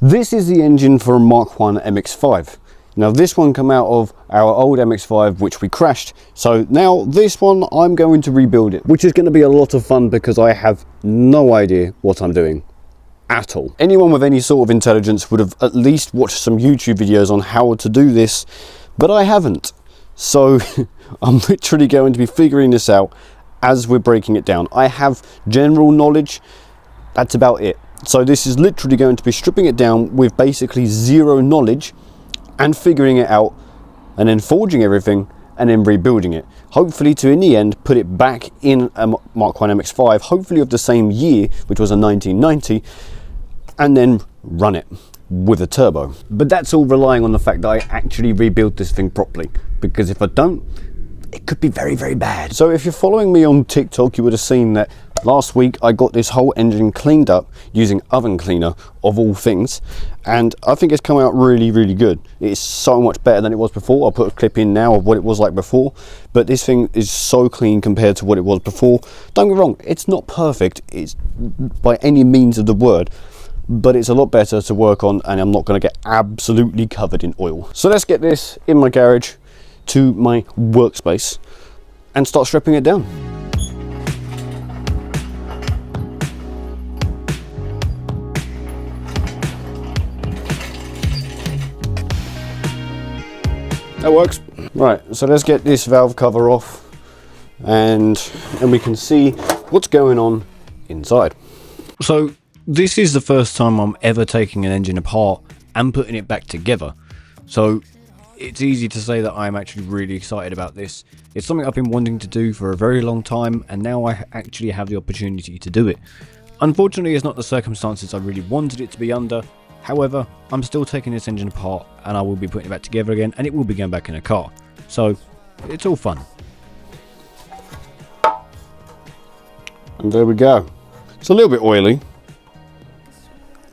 This is the engine for a Mark 1 MX5. Now this one came out of our old MX5 which we crashed, so now this one I'm going to rebuild it, which is going to be a lot of fun because I have no idea what I'm doing at all. Anyone with any sort of intelligence would have at least watched some YouTube videos on how to do this, but I haven't. So I'm literally going to be figuring this out as we're breaking it down. I have general knowledge, that's about it. So this is literally going to be stripping it down with basically zero knowledge and figuring it out, and then forging everything and then rebuilding it. Hopefully to, in the end, put it back in a Mark 1 MX5, hopefully of the same year, which was a 1990, and then run it with a turbo. But that's all relying on the fact that I actually rebuild this thing properly, because if I don't, it could be very, very bad. So if you're following me on TikTok, you would have seen that last week I got this whole engine cleaned up using oven cleaner of all things, and I think it's come out really, really good. It's so much better than it was before. I'll put a clip in now of what it was like before, but this thing is so clean compared to what it was before. Don't get me wrong, it's not perfect, it's by any means of the word, but it's a lot better to work on, and I'm not going to get absolutely covered in oil. So let's get this in my garage to my workspace and start stripping it down. That works. Right, so let's get this valve cover off, and we can see what's going on inside. So this is the first time I'm ever taking an engine apart and putting it back together, so it's easy to say that I'm actually really excited about this. It's something I've been wanting to do for a very long time, and now I actually have the opportunity to do it. Unfortunately, it's not the circumstances I really wanted it to be under. However, I'm still taking this engine apart, and I will be putting it back together again, and it will be going back in a car. So it's all fun. And there we go. It's a little bit oily.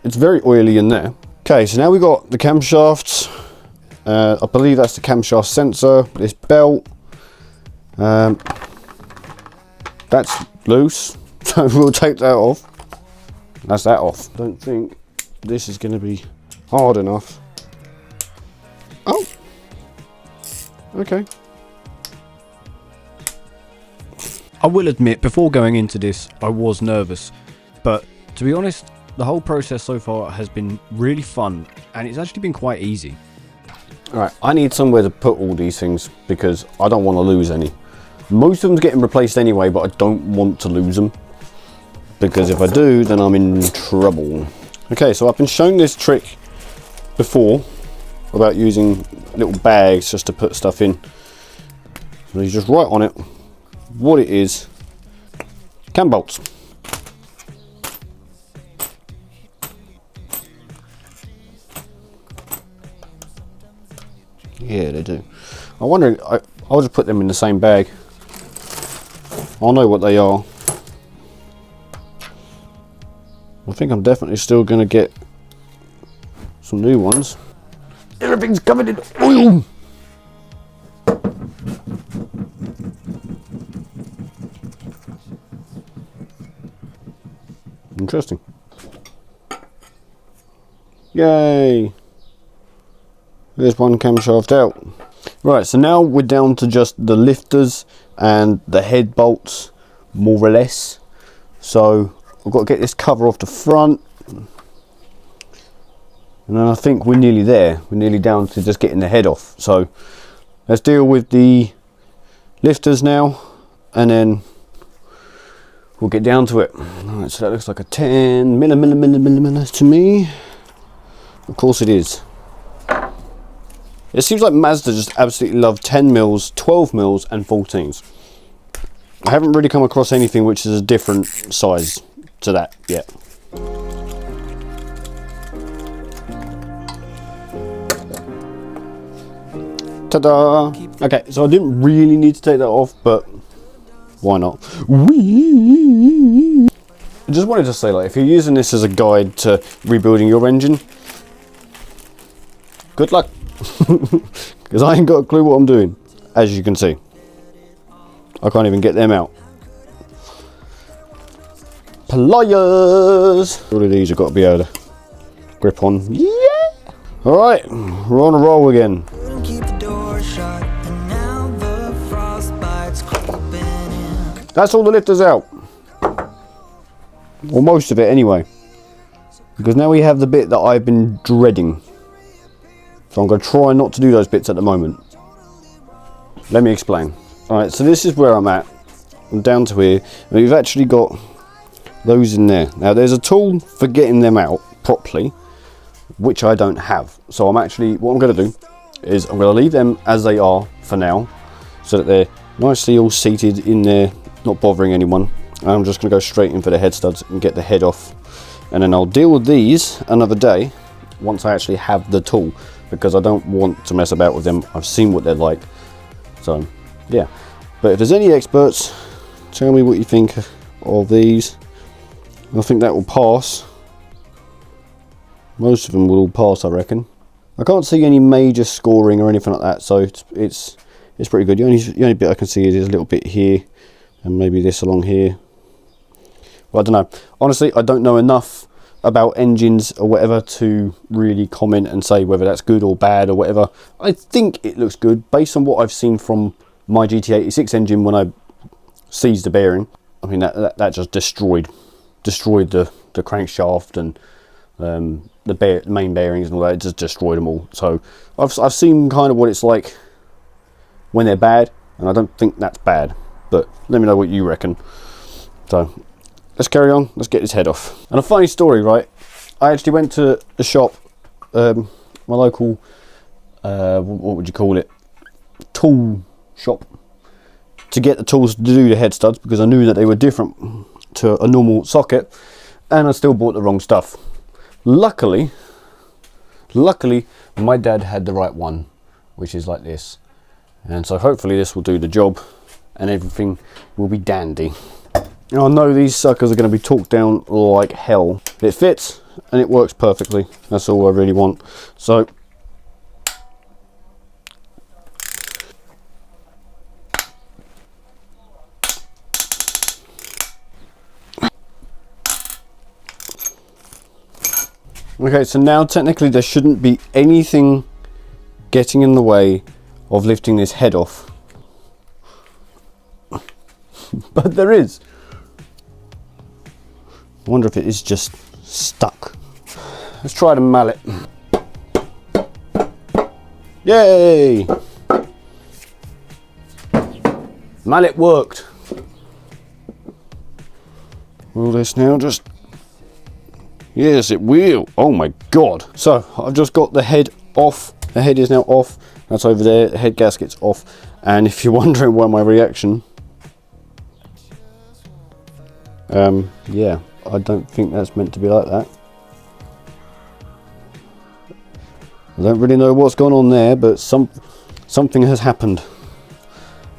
It's very oily in there. Okay, so now we've got the camshafts. I believe that's the camshaft sensor, this belt. That's loose, so we'll take that off. That's that off. Don't think this is going to be hard enough. Oh, okay. I will admit, before going into this, I was nervous, but to be honest, the whole process so far has been really fun, and it's actually been quite easy. Alright, I need somewhere to put all these things because I don't want to lose any. Most of them's getting replaced anyway, but I don't want to lose them, because if I do, then I'm in trouble. Okay, so I've been shown this trick before about using little bags just to put stuff in. So you just write on it what it is. Cam bolts. Yeah, they do. I'm wondering, I'll just put them in the same bag. I'll know what they are. I think I'm definitely still going to get some new ones. Everything's covered in oil! Interesting. Yay! There's one camshaft out. Right, so now we're down to just the lifters and the head bolts, more or less. So I've got to get this cover off the front. And then I think we're nearly there. We're nearly down to just getting the head off. So let's deal with the lifters now, and then we'll get down to it. Alright, so that looks like a 10 millimeter to me. Of course it is. It seems like Mazda just absolutely love 10 mils, 12 mils and 14s. I haven't really come across anything which is a different size to that yet. Ta-da! Okay, so I didn't really need to take that off, but why not? Whee! I just wanted to say, like, if you're using this as a guide to rebuilding your engine, good luck. Because I ain't got a clue what I'm doing, as you can see. I can't even get them out. Pliers! All of these have got to be able to grip on. Yeah! Alright, we're on a roll again. That's all the lifters out. Or most of it anyway. Because now we have the bit that I've been dreading. So I'm going to try not to do those bits at the moment. Let me explain. Alright, so this is where I'm at. I'm down to here. And we've actually got those in there. Now there's a tool for getting them out properly, which I don't have. So what I'm going to do is I'm going to leave them as they are for now, so that they're nicely all seated in there, not bothering anyone. And I'm just going to go straight in for the head studs and get the head off. And then I'll deal with these another day once I actually have the tool, because I don't want to mess about with them. I've seen what they're like. So yeah, but if there's any experts, tell me what you think of these. I think that will pass. Most of them will all pass, I reckon. I can't see any major scoring or anything like that, so it's pretty good. The only bit I can see is a little bit here, and maybe this along here. Well, I don't know. Honestly, I don't know enough about engines or whatever to really comment and say whether that's good or bad or whatever. I think it looks good based on what I've seen from my GT86 engine when I seized the bearing. I mean, that just destroyed the crankshaft and the main bearings and all that. It just destroyed them all. So I've seen kind of what it's like when they're bad, and I don't think that's bad, but let me know what you reckon. So let's carry on, let's get this head off. And a funny story, right? I actually went to a shop, my local what would you call it, tool shop, to get the tools to do the head studs, because I knew that they were different to a normal socket, and I still bought the wrong stuff. Luckily my dad had the right one, which is like this, and so hopefully this will do the job and everything will be dandy. Now, I know these suckers are going to be torqued down like hell. It fits and it works perfectly. That's all I really want. So okay, so now technically there shouldn't be anything getting in the way of lifting this head off. But there is. I wonder if it is just stuck. Let's try the mallet. Yay! Mallet worked. Will this now just... Yes, it will. Oh my god. So I've just got the head off. The head is now off. That's over there. The head gasket's off. And if you're wondering why my reaction, yeah, I don't think that's meant to be like that. I don't really know what's gone on there, but something has happened.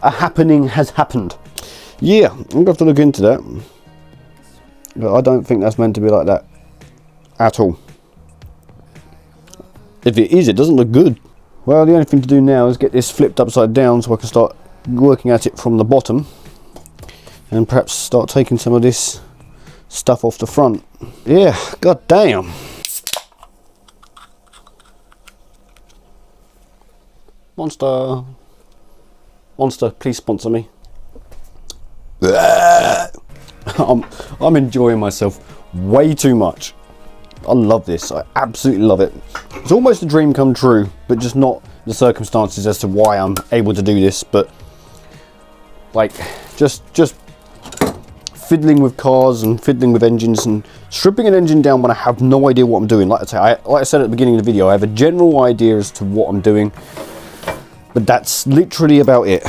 A happening has happened. Yeah, I'm gonna have to look into that. But I don't think that's meant to be like that at all. If it is, it doesn't look good. Well, the only thing to do now is get this flipped upside down so I can start working at it from the bottom, and perhaps start taking some of this stuff off the front. Yeah, god damn. Monster, please sponsor me. I'm enjoying myself way too much. I love this. I absolutely love it. It's almost a dream come true, but just not the circumstances as to why I'm able to do this. But like, just fiddling with cars and fiddling with engines and stripping an engine down when I have no idea what I'm doing. Like I said at the beginning of the video, I have a general idea as to what I'm doing, but that's literally about it.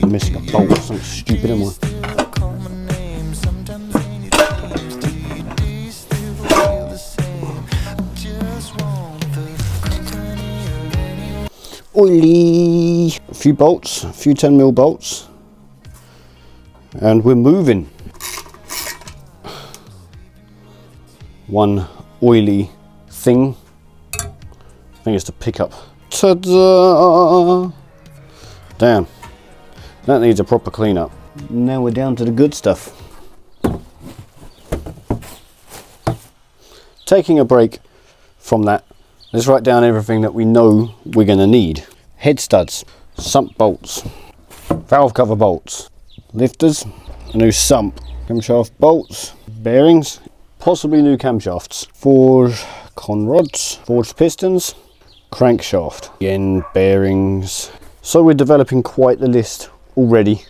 I'm missing a bolt or something stupid, am I? Oily. A few bolts, a few 10mm bolts, and we're moving. One oily thing. I think it's the pickup. Ta-da! Damn, that needs a proper clean up. Now we're down to the good stuff. Taking a break from that, let's write down everything that we know we're going to need. Head studs, sump bolts, valve cover bolts, lifters, a new sump, camshaft bolts, bearings, possibly new camshafts, forged con rods, forged pistons, crankshaft, again bearings. So we're developing quite the list already,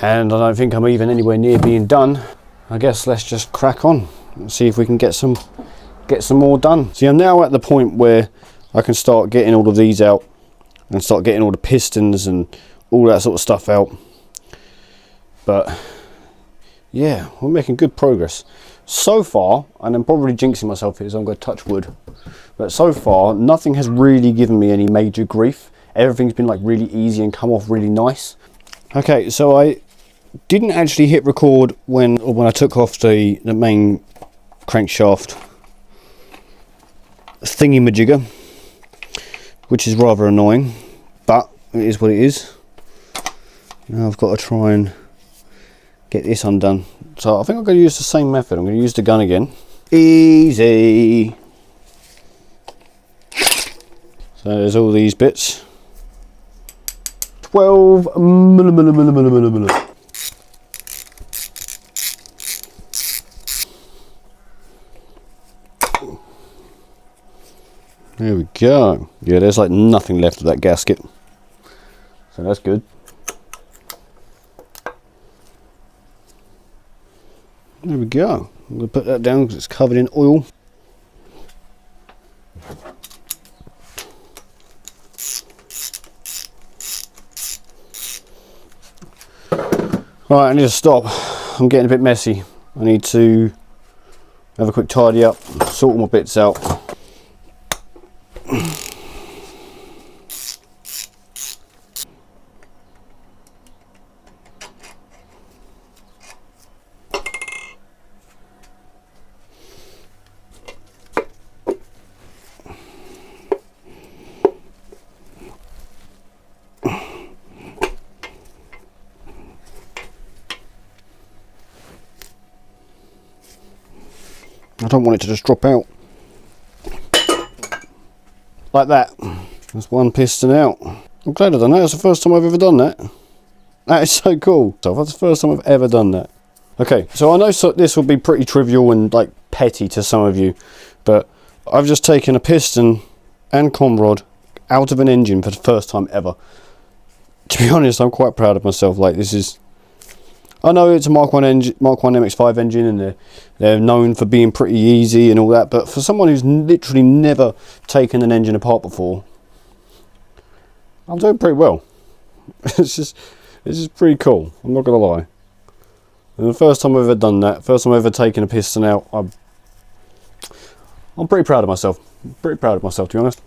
and I don't think I'm even anywhere near being done. I guess let's just crack on and see if we can get some more done. See, I'm now at the point where I can start getting all of these out and start getting all the pistons and all that sort of stuff out. But yeah, we're making good progress so far, and I'm probably jinxing myself here, so I'm going to touch wood, but so far nothing has really given me any major grief. Everything's been like really easy and come off really nice. Okay, so I didn't actually hit record when I took off the main crankshaft thingy-majigger, which is rather annoying, but it is what it is. Now I've got to try and get this undone. So I think I'm going to use the same method. I'm going to use the gun again. Easy. So there's all these bits. 12 millimeter. There we go. Yeah, there's like nothing left of that gasket, so that's good. There we go. I'm going to put that down because it's covered in oil. Right, I need to stop. I'm getting a bit messy. I need to have a quick tidy up, sort all my bits out. I don't want it to just drop out like that. There's one piston out. I'm glad I've done that. It's the first time I've ever done that. That is so cool. So that's the first time I've ever done that. Okay, so I know this will be pretty trivial and like petty to some of you, but I've just taken a piston and con rod out of an engine for the first time ever. To be honest, I'm quite proud of myself. Like, this is, I know it's a Mark 1 engine, Mark 1 MX5 engine, and they're known for being pretty easy and all that, but for someone who's literally never taken an engine apart before, I'm doing pretty well. It's just pretty cool, I'm not gonna lie. And the first time I've ever done that, first time I've ever taken a piston out, I'm pretty proud of myself. Pretty proud of myself, to be honest.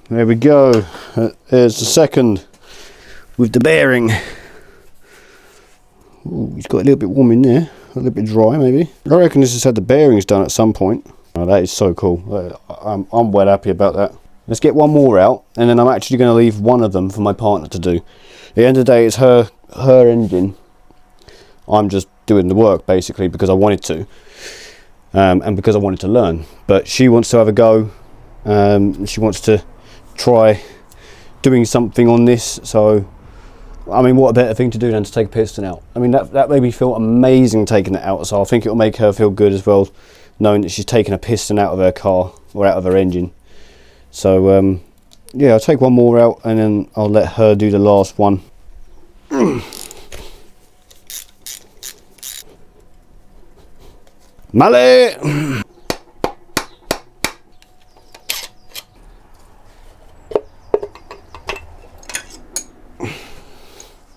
There we go. There's the second with the bearing. Ooh, it's got a little bit warm in there, a little bit dry maybe. I reckon this has had the bearings done at some point. Oh, that is so cool. I'm well happy about that. Let's get one more out, and then I'm actually going to leave one of them for my partner to do. At the end of the day, it's her engine. I'm just doing the work basically because I wanted to, and because I wanted to learn. But she wants to have a go. She wants to try doing something on this, so I mean, what a better thing to do than to take a piston out. I mean, that made me feel amazing taking it out, so I think it'll make her feel good as well, knowing that she's taken a piston out of her car or out of her engine. So yeah, I'll take one more out and then I'll let her do the last one. Mallet!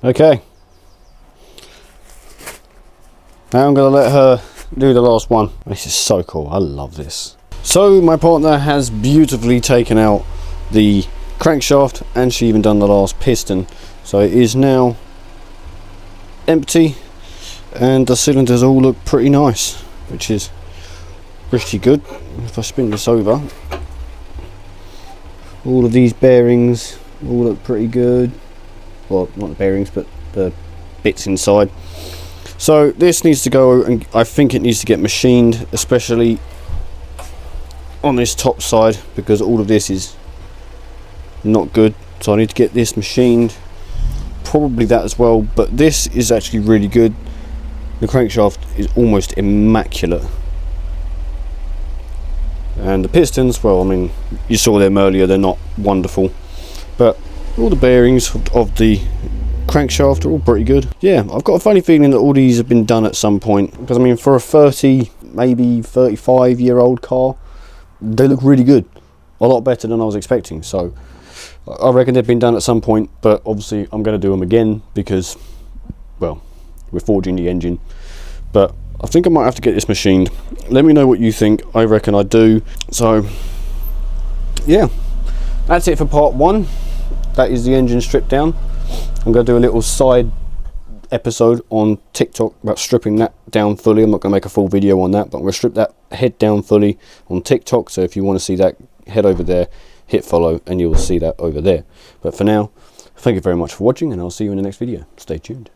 Okay, now I'm going to let her do the last one. This is so cool, I love this. So my partner has beautifully taken out the crankshaft, and she even done the last piston. So it is now empty, and the cylinders all look pretty nice, which is pretty good. If I spin this over, all of these bearings all look pretty good. Well, not the bearings, but the bits inside. So this needs to go, and I think it needs to get machined, especially on this top side, because all of this is not good. So I need to get this machined, probably that as well. But this is actually really good. The crankshaft is almost immaculate, and the pistons, well, I mean, you saw them earlier, they're not wonderful, but all the bearings of the crankshaft are all pretty good. Yeah, I've got a funny feeling that all these have been done at some point, because I mean, for a 30, maybe 35-year-old car, they look really good, a lot better than I was expecting. So I reckon they've been done at some point, but obviously I'm going to do them again because, well, we're forging the engine. But I think I might have to get this machined. Let me know what you think. I reckon I do. So yeah, that's it for part 1. That is the engine stripped down. I'm going to do a little side episode on TikTok about stripping that down fully. I'm not going to make a full video on that, but I'm going to strip that head down fully on TikTok. So if you want to see that, head over there, hit follow, and you'll see that over there. But for now, thank you very much for watching, and I'll see you in the next video. Stay tuned.